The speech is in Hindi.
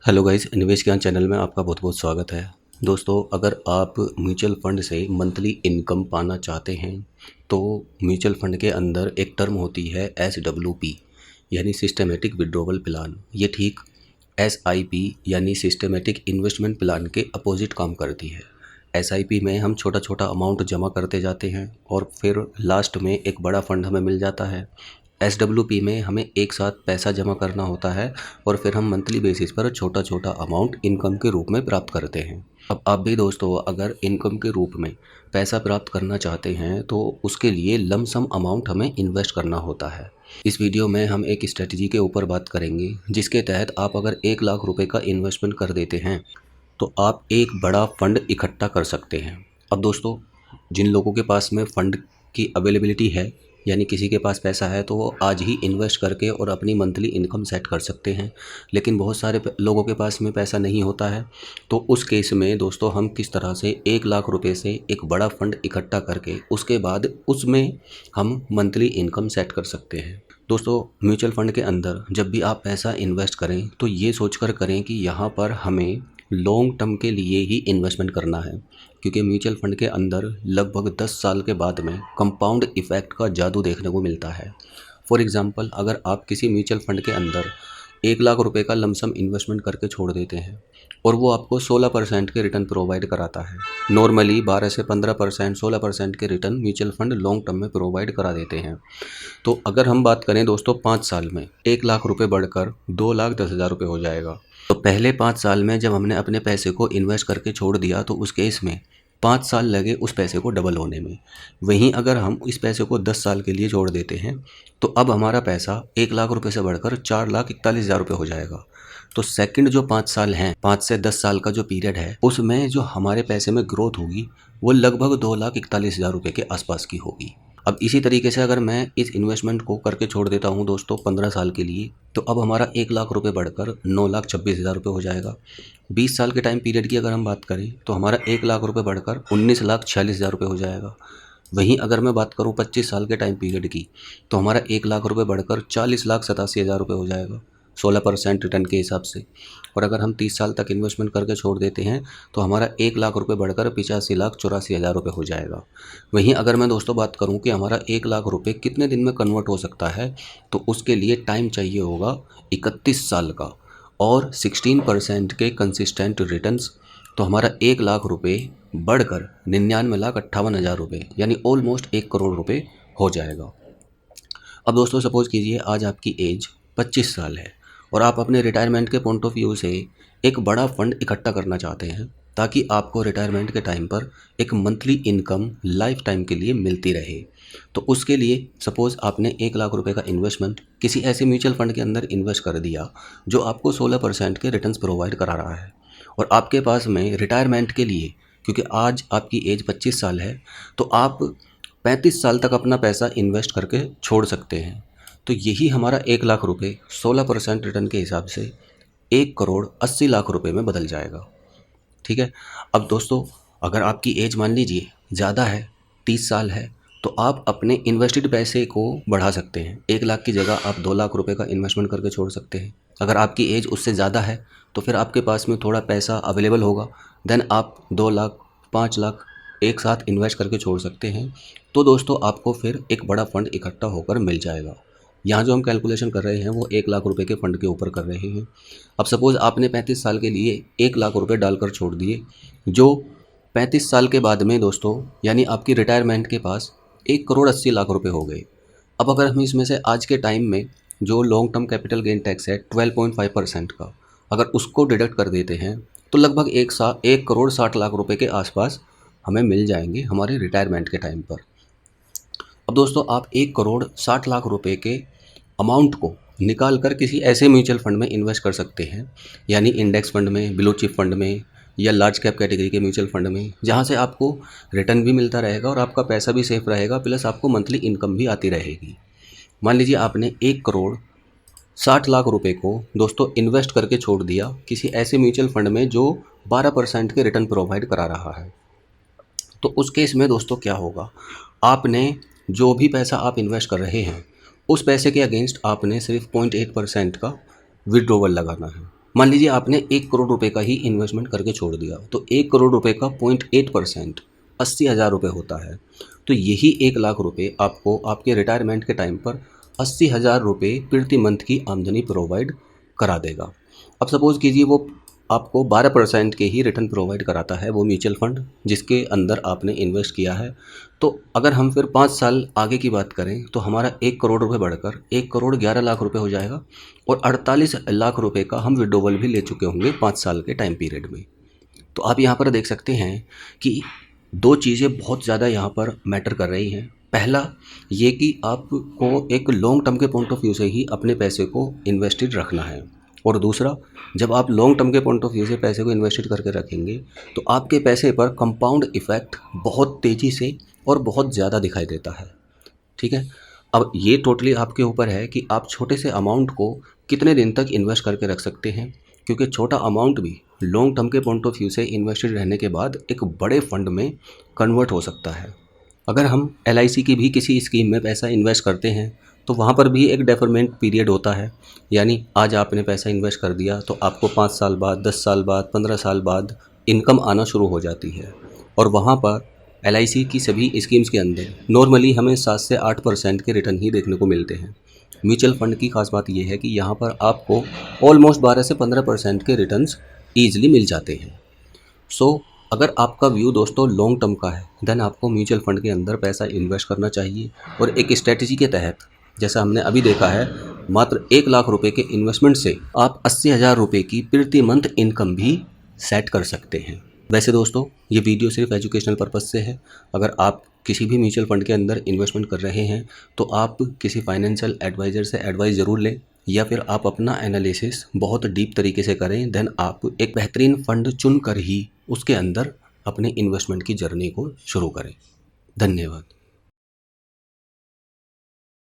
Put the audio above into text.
हेलो गाइस, निवेश ज्ञान चैनल में आपका बहुत बहुत स्वागत है। दोस्तों, अगर आप म्यूचुअल फंड से मंथली इनकम पाना चाहते हैं तो म्यूचुअल फंड के अंदर एक टर्म होती है SWP यानी सिस्टमेटिक विड्रॉवल प्लान। ये ठीक SIP यानी सिस्टमेटिक इन्वेस्टमेंट प्लान के अपोजिट काम करती है। SIP में हम छोटा छोटा अमाउंट जमा करते जाते हैं और फिर लास्ट में एक बड़ा फंड हमें मिल जाता है। SWP में हमें एक साथ पैसा जमा करना होता है और फिर हम मंथली बेसिस पर छोटा छोटा अमाउंट इनकम के रूप में प्राप्त करते हैं। अब आप भी दोस्तों अगर इनकम के रूप में पैसा प्राप्त करना चाहते हैं तो उसके लिए लमसम अमाउंट हमें इन्वेस्ट करना होता है। इस वीडियो में हम एक स्ट्रेटजी के ऊपर बात करेंगे जिसके तहत आप अगर 1 लाख रुपए का इन्वेस्टमेंट कर देते हैं तो आप एक बड़ा फंड इकट्ठा कर सकते हैं। अब दोस्तों, जिन लोगों के पास में फंड की अवेलेबिलिटी है यानी किसी के पास पैसा है तो वो आज ही इन्वेस्ट करके और अपनी मंथली इनकम सेट कर सकते हैं, लेकिन बहुत सारे लोगों के पास में पैसा नहीं होता है। तो उस केस में दोस्तों हम किस तरह से 1 लाख रुपए से एक बड़ा फंड इकट्ठा करके उसके बाद उसमें हम मंथली इनकम सेट कर सकते हैं। दोस्तों, म्यूचुअल फंड के अंदर जब भी आप पैसा इन्वेस्ट करें तो ये सोचकर करें कि यहाँ पर हमें लॉन्ग टर्म के लिए ही इन्वेस्टमेंट करना है, क्योंकि म्यूचुअल फंड के अंदर लगभग 10 साल के बाद में कंपाउंड इफ़ेक्ट का जादू देखने को मिलता है। फॉर एग्ज़ाम्पल, अगर आप किसी म्यूचुअल फंड के अंदर 1 लाख रुपए का लमसम इन्वेस्टमेंट करके छोड़ देते हैं और वो आपको 16% के रिटर्न प्रोवाइड कराता है। नॉर्मली 12 से 15%, 16% के return mutual fund long term में प्रोवाइड करा देते हैं। तो अगर हम बात करें दोस्तों 5 साल में 1 लाख रुपए बढ़कर 2,10,000 रुपये हो जाएगा। तो पहले 5 साल में जब हमने अपने पैसे को इन्वेस्ट करके छोड़ दिया तो उस केस में 5 साल लगे उस पैसे को डबल होने में। वहीं अगर हम इस पैसे को 10 साल के लिए जोड़ देते हैं तो अब हमारा पैसा 1 लाख रुपए से बढ़कर 4,41,000 रुपये हो जाएगा। तो सेकंड जो 5 साल हैं, 5 से 10 साल का जो पीरियड है उसमें जो हमारे पैसे में ग्रोथ होगी वो लगभग 2,41,000 रुपये के आसपास की होगी। अब इसी तरीके से अगर मैं इस इन्वेस्टमेंट को करके छोड़ देता हूं दोस्तों 15 साल के लिए, तो अब हमारा 1 लाख रुपए बढ़कर 9,26,000 रुपये हो जाएगा। 20 साल के टाइम पीरियड की अगर हम बात करें तो हमारा 1 लाख रुपए बढ़कर 19,46,000 रुपये हो जाएगा। वहीं अगर मैं बात करूं 25 साल के टाइम पीरियड की तो हमारा 1 लाख रुपए बढ़कर 40,87,000 रुपये हो जाएगा 16% रिटर्न के हिसाब से। और अगर हम 30 साल तक इन्वेस्टमेंट करके छोड़ देते हैं तो हमारा 1 लाख रुपए बढ़कर 85,84,000 रुपये हो जाएगा। वहीं अगर मैं दोस्तों बात करूं कि हमारा 1 लाख रुपए कितने दिन में कन्वर्ट हो सकता है तो उसके लिए टाइम चाहिए होगा 31 साल का और 16% के कंसिस्टेंट रिटर्न्स। तो हमारा 1 लाख रुपए बढ़कर 99,58,000 रुपये यानी ऑलमोस्ट 1 करोड़ रुपए हो जाएगा। अब दोस्तों सपोज़ कीजिए आज आपकी एज 25 साल है और आप अपने रिटायरमेंट के पॉइंट ऑफ व्यू से एक बड़ा फंड इकट्ठा करना चाहते हैं ताकि आपको रिटायरमेंट के टाइम पर एक मंथली इनकम लाइफ टाइम के लिए मिलती रहे। तो उसके लिए सपोज़ आपने 1 लाख रुपए का इन्वेस्टमेंट किसी ऐसे म्यूचुअल फंड के अंदर इन्वेस्ट कर दिया जो आपको 16% के रिटर्न्स प्रोवाइड करा रहा है और आपके पास में रिटायरमेंट के लिए, क्योंकि आज आपकी एज 25 साल है, तो आप 35 साल तक अपना पैसा इन्वेस्ट करके छोड़ सकते हैं। तो यही हमारा 1 लाख रुपए 16% रिटर्न के हिसाब से 1,80,00,000 रुपए में बदल जाएगा। ठीक है। अब दोस्तों अगर आपकी एज मान लीजिए ज़्यादा है, 30 साल है, तो आप अपने इन्वेस्टेड पैसे को बढ़ा सकते हैं। 1 लाख की जगह आप 2 लाख रुपए का इन्वेस्टमेंट करके छोड़ सकते हैं। अगर आपकी एज उससे ज़्यादा है तो फिर आपके पास में थोड़ा पैसा अवेलेबल होगा, देन आप 2 लाख 5 लाख एक साथ इन्वेस्ट करके छोड़ सकते हैं। तो दोस्तों आपको फिर एक बड़ा फंड इकट्ठा होकर मिल जाएगा। यहाँ जो हम कैलकुलेशन कर रहे हैं वो 1 लाख रुपए के फंड के ऊपर कर रहे हैं। अब सपोज़ आपने 35 साल के लिए 1 लाख रुपए डालकर छोड़ दिए, जो 35 साल के बाद में दोस्तों यानी आपकी रिटायरमेंट के पास 1,80,00,000 रुपये हो गए। अब अगर हम इसमें से आज के टाइम में जो long term capital gain tax है 12.5% का, अगर उसको डिडक्ट कर देते हैं तो लगभग 1,60,00,000 रुपये के आसपास हमें मिल जाएंगे हमारे रिटायरमेंट के टाइम पर। अब दोस्तों आप 1,60,00,000 रुपये के अमाउंट को निकाल कर किसी ऐसे म्यूचुअल फंड में इन्वेस्ट कर सकते हैं, यानी इंडेक्स फंड में, ब्लू चिप फंड में या लार्ज कैप कैटेगरी के म्यूचुअल फंड में, जहां से आपको रिटर्न भी मिलता रहेगा और आपका पैसा भी सेफ रहेगा, प्लस आपको मंथली इनकम भी आती रहेगी। मान लीजिए आपने 1,60,00,000 रुपये को दोस्तों इन्वेस्ट करके छोड़ दिया किसी ऐसे म्यूचुअल फंड में जो 12% के रिटर्न प्रोवाइड करा रहा है। तो उस केस में दोस्तों क्या होगा, आपने जो भी पैसा आप इन्वेस्ट कर रहे हैं उस पैसे के अगेंस्ट आपने सिर्फ 0.8% का विड्रॉवल लगाना है। मान लीजिए आपने 1 करोड़ रुपए का ही इन्वेस्टमेंट करके छोड़ दिया, तो 1 करोड़ रुपए का 0.8% 80,000 रुपये होता है। तो यही 1 लाख रुपए आपको आपके रिटायरमेंट के टाइम पर 80,000 रुपये प्रति मंथ की आमदनी प्रोवाइड करा देगा। अब सपोज़ कीजिए वो आपको 12% के ही रिटर्न प्रोवाइड कराता है वो म्यूचुअल फंड जिसके अंदर आपने इन्वेस्ट किया है। तो अगर हम फिर 5 साल आगे की बात करें तो हमारा 1 करोड़ रुपए बढ़कर 1 करोड़ 11 लाख रुपए हो जाएगा और 48 लाख रुपए का हम विड्रॉवल भी ले चुके होंगे 5 साल के टाइम पीरियड में। तो आप यहाँ पर देख सकते हैं कि 2 चीज़ें बहुत ज़्यादा यहाँ पर मैटर कर रही हैं। पहला ये कि आपको एक लॉन्ग टर्म के पॉइंट ऑफ व्यू से ही अपने पैसे को इन्वेस्टेड रखना है, और दूसरा जब आप लॉन्ग टर्म के पॉइंट ऑफ व्यू से पैसे को इन्वेस्टेड करके रखेंगे तो आपके पैसे पर कंपाउंड इफ़ेक्ट बहुत तेज़ी से और बहुत ज़्यादा दिखाई देता है। ठीक है, अब ये टोटली आपके ऊपर है कि आप छोटे से अमाउंट को कितने दिन तक इन्वेस्ट करके रख सकते हैं, क्योंकि छोटा अमाउंट भी लॉन्ग टर्म के पॉइंट ऑफ व्यू से इन्वेस्टेड रहने के बाद एक बड़े फंड में कन्वर्ट हो सकता है। अगर हम LIC की भी किसी स्कीम में पैसा इन्वेस्ट करते हैं तो वहाँ पर भी एक डेफरमेंट पीरियड होता है, यानी आज आपने पैसा इन्वेस्ट कर दिया तो आपको 5 साल बाद, 10 साल बाद, 15 साल बाद इनकम आना शुरू हो जाती है। और वहाँ पर LIC की सभी स्कीम्स के अंदर नॉर्मली हमें 7 से 8% के रिटर्न ही देखने को मिलते हैं। म्यूचुअल फंड की खास बात यह है कि यहाँ पर आपको ऑलमोस्ट 12 से 15% के रिटर्न्स ईजिली मिल जाते हैं। सो अगर आपका व्यू दोस्तों लॉन्ग टर्म का है देन आपको म्यूचुअल फंड के अंदर पैसा इन्वेस्ट करना चाहिए, और एक स्ट्रेटजी के तहत जैसा हमने अभी देखा है मात्र 1 लाख रुपए के इन्वेस्टमेंट से आप 80,000 रुपये की प्रति मंथ इनकम भी सेट कर सकते हैं। वैसे दोस्तों ये वीडियो सिर्फ एजुकेशनल पर्पज़ से है। अगर आप किसी भी म्यूचुअल फंड के अंदर इन्वेस्टमेंट कर रहे हैं तो आप किसी फाइनेंशियल एडवाइज़र से एडवाइस ज़रूर लें, या फिर आप अपना एनालिसिस बहुत डीप तरीके से करें। देन आप एक बेहतरीन फ़ंड चुन कर ही उसके अंदर अपने इन्वेस्टमेंट की जर्नी को शुरू करें। धन्यवाद।